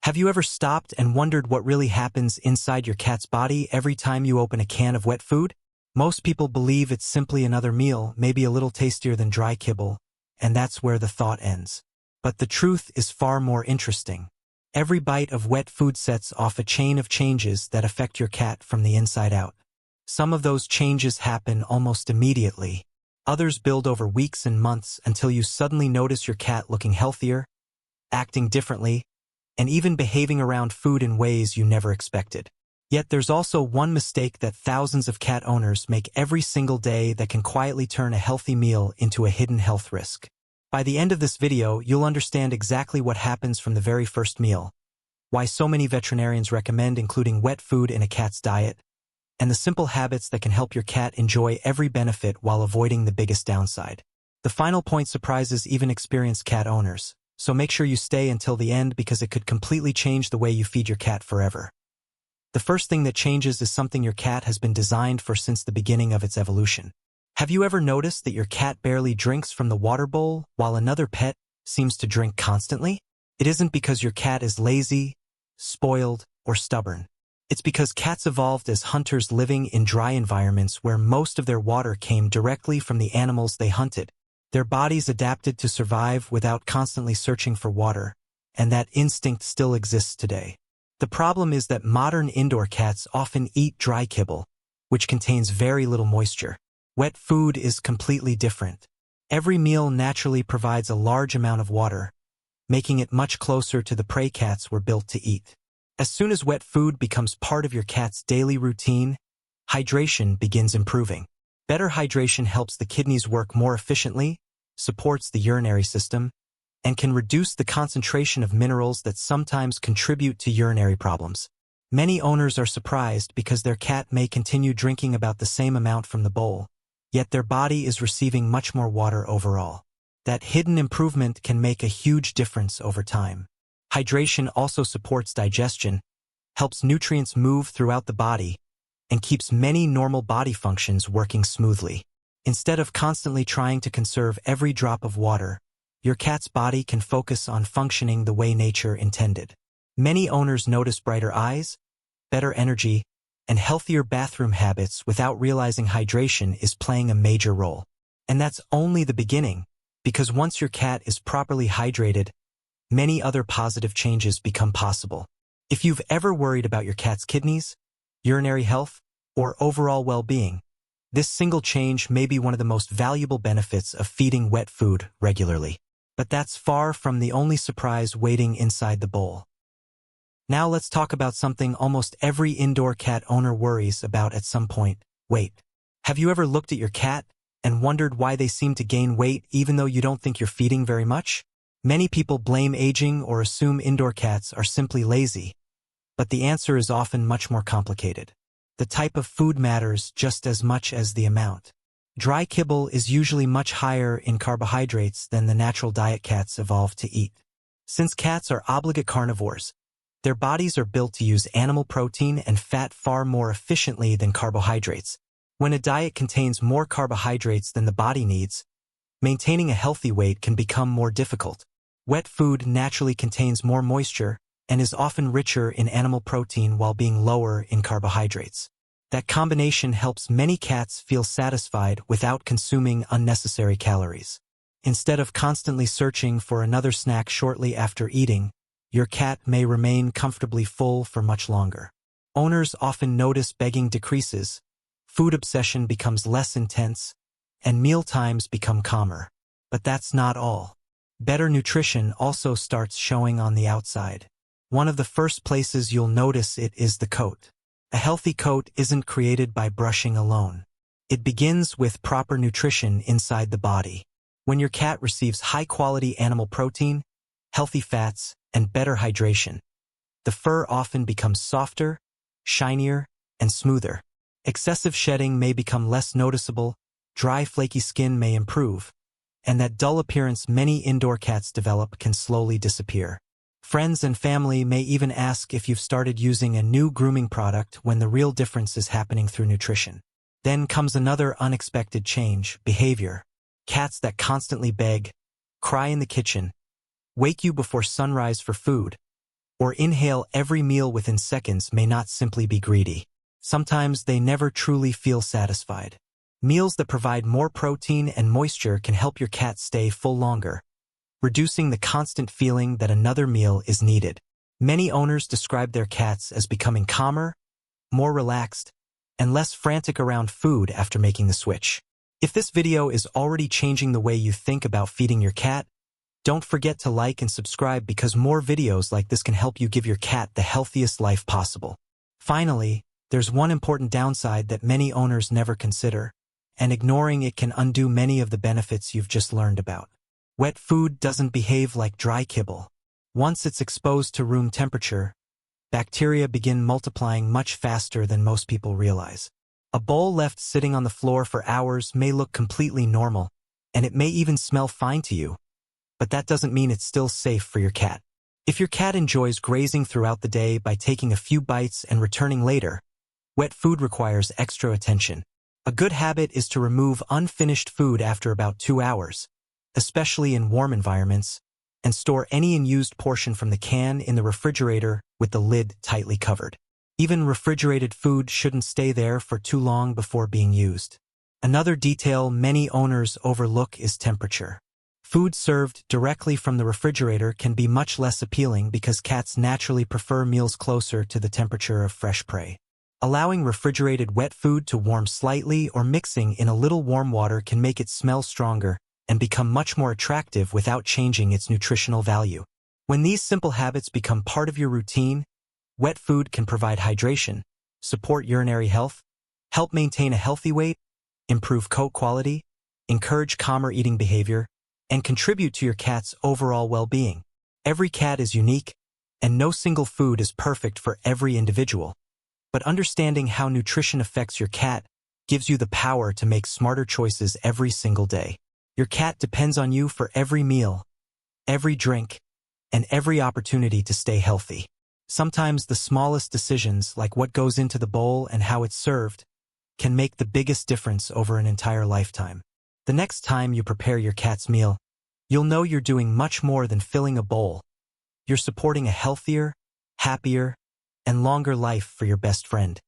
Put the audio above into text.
Have you ever stopped and wondered what really happens inside your cat's body every time you open a can of wet food? Most people believe it's simply another meal, maybe a little tastier than dry kibble, and that's where the thought ends. But the truth is far more interesting. Every bite of wet food sets off a chain of changes that affect your cat from the inside out. Some of those changes happen almost immediately. Others build over weeks and months until you suddenly notice your cat looking healthier, acting differently, and even behaving around food in ways you never expected. Yet there's also one mistake that thousands of cat owners make every single day that can quietly turn a healthy meal into a hidden health risk. By the end of this video, you'll understand exactly what happens from the very first meal, why so many veterinarians recommend including wet food in a cat's diet, and the simple habits that can help your cat enjoy every benefit while avoiding the biggest downside. The final point surprises even experienced cat owners, so make sure you stay until the end because it could completely change the way you feed your cat forever. The first thing that changes is something your cat has been designed for since the beginning of its evolution. Have you ever noticed that your cat barely drinks from the water bowl while another pet seems to drink constantly? It isn't because your cat is lazy, spoiled, or stubborn. It's because cats evolved as hunters living in dry environments where most of their water came directly from the animals they hunted. Their bodies adapted to survive without constantly searching for water, and that instinct still exists today. The problem is that modern indoor cats often eat dry kibble, which contains very little moisture. Wet food is completely different. Every meal naturally provides a large amount of water, making it much closer to the prey cats were built to eat. As soon as wet food becomes part of your cat's daily routine, hydration begins improving. Better hydration helps the kidneys work more efficiently, supports the urinary system, and can reduce the concentration of minerals that sometimes contribute to urinary problems. Many owners are surprised because their cat may continue drinking about the same amount from the bowl, yet their body is receiving much more water overall. That hidden improvement can make a huge difference over time. Hydration also supports digestion, helps nutrients move throughout the body, and keeps many normal body functions working smoothly. Instead of constantly trying to conserve every drop of water, your cat's body can focus on functioning the way nature intended. Many owners notice brighter eyes, better energy, and healthier bathroom habits without realizing hydration is playing a major role. And that's only the beginning, because once your cat is properly hydrated, many other positive changes become possible. If you've ever worried about your cat's kidneys, urinary health, or overall well-being, this single change may be one of the most valuable benefits of feeding wet food regularly. But that's far from the only surprise waiting inside the bowl. Now let's talk about something almost every indoor cat owner worries about at some point: weight. Have you ever looked at your cat and wondered why they seem to gain weight even though you don't think you're feeding very much? Many people blame aging or assume indoor cats are simply lazy, but the answer is often much more complicated. The type of food matters just as much as the amount. Dry kibble is usually much higher in carbohydrates than the natural diet cats evolved to eat. Since cats are obligate carnivores, their bodies are built to use animal protein and fat far more efficiently than carbohydrates. When a diet contains more carbohydrates than the body needs, maintaining a healthy weight can become more difficult. Wet food naturally contains more moisture and is often richer in animal protein while being lower in carbohydrates. That combination helps many cats feel satisfied without consuming unnecessary calories. Instead of constantly searching for another snack shortly after eating, your cat may remain comfortably full for much longer. Owners often notice begging decreases, food obsession becomes less intense, and meal times become calmer. But that's not all. Better nutrition also starts showing on the outside. One of the first places you'll notice it is the coat. A healthy coat isn't created by brushing alone. It begins with proper nutrition inside the body. When your cat receives high-quality animal protein, healthy fats, and better hydration, the fur often becomes softer, shinier, and smoother. Excessive shedding may become less noticeable, dry, flaky skin may improve, and that dull appearance many indoor cats develop can slowly disappear. Friends and family may even ask if you've started using a new grooming product when the real difference is happening through nutrition. Then comes another unexpected change: behavior. Cats that constantly beg, cry in the kitchen, wake you before sunrise for food, or inhale every meal within seconds may not simply be greedy. Sometimes they never truly feel satisfied. Meals that provide more protein and moisture can help your cat stay full longer, reducing the constant feeling that another meal is needed. Many owners describe their cats as becoming calmer, more relaxed, and less frantic around food after making the switch. If this video is already changing the way you think about feeding your cat, don't forget to like and subscribe because more videos like this can help you give your cat the healthiest life possible. Finally, there's one important downside that many owners never consider, and ignoring it can undo many of the benefits you've just learned about. Wet food doesn't behave like dry kibble. Once it's exposed to room temperature, bacteria begin multiplying much faster than most people realize. A bowl left sitting on the floor for hours may look completely normal, and it may even smell fine to you, but that doesn't mean it's still safe for your cat. If your cat enjoys grazing throughout the day by taking a few bites and returning later, wet food requires extra attention. A good habit is to remove unfinished food after about 2 hours, especially in warm environments, and store any unused portion from the can in the refrigerator with the lid tightly covered. Even refrigerated food shouldn't stay there for too long before being used. Another detail many owners overlook is temperature. Food served directly from the refrigerator can be much less appealing because cats naturally prefer meals closer to the temperature of fresh prey. Allowing refrigerated wet food to warm slightly or mixing in a little warm water can make it smell stronger and become much more attractive without changing its nutritional value. When these simple habits become part of your routine, wet food can provide hydration, support urinary health, help maintain a healthy weight, improve coat quality, encourage calmer eating behavior, and contribute to your cat's overall well-being. Every cat is unique, and no single food is perfect for every individual. But understanding how nutrition affects your cat gives you the power to make smarter choices every single day. Your cat depends on you for every meal, every drink, and every opportunity to stay healthy. Sometimes the smallest decisions, like what goes into the bowl and how it's served, can make the biggest difference over an entire lifetime. The next time you prepare your cat's meal, you'll know you're doing much more than filling a bowl. You're supporting a healthier, happier, and longer life for your best friend.